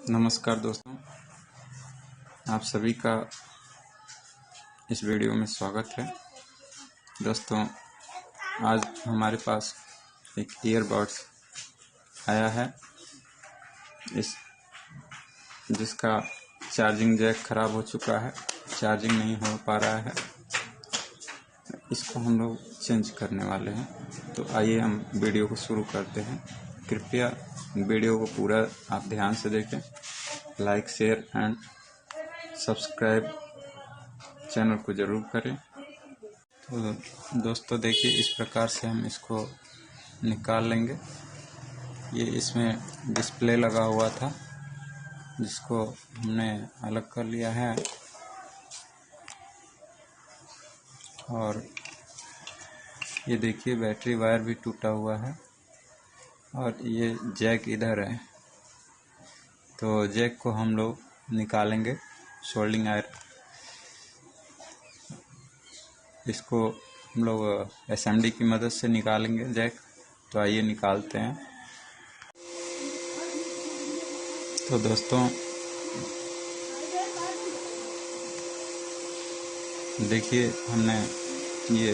नमस्कार दोस्तों, आप सभी का इस वीडियो में स्वागत है। दोस्तों, आज हमारे पास एक ईयरबड्स आया है जिसका चार्जिंग जैक ख़राब हो चुका है, चार्जिंग नहीं हो पा रहा है। इसको हम लोग चेंज करने वाले हैं। तो आइए हम वीडियो को शुरू करते हैं। कृपया वीडियो को पूरा आप ध्यान से देखें, like share and subscribe channel को ज़रूर करें। तो दोस्तों देखिए, इस प्रकार से हम इसको निकाल लेंगे। ये इसमें डिस्प्ले लगा हुआ था जिसको हमने अलग कर लिया है, और ये देखिए बैटरी वायर भी टूटा हुआ है और ये जैक इधर है। तो जैक को हम लोग निकालेंगे सोल्डिंग आयरन। इसको हम लोग एसएमडी की मदद से निकालेंगे जैक। तो आइए निकालते हैं। तो दोस्तों देखिए, हमने ये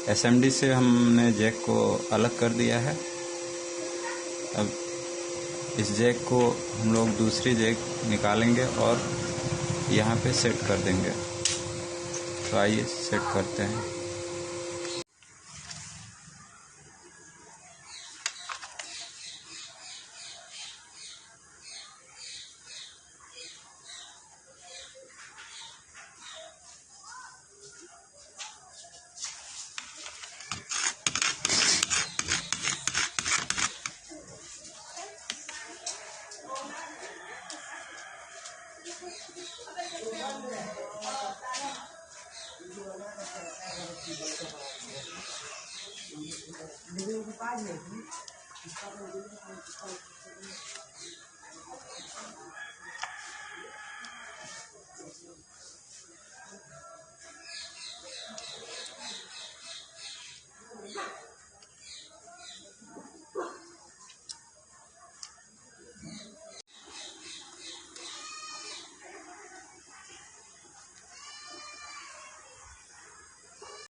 एसएमडी से हमने जैक को अलग कर दिया है। अब इस जैक को हम लोग दूसरी जैक निकालेंगे और यहाँ पे सेट कर देंगे। तो आइए सेट करते हैं।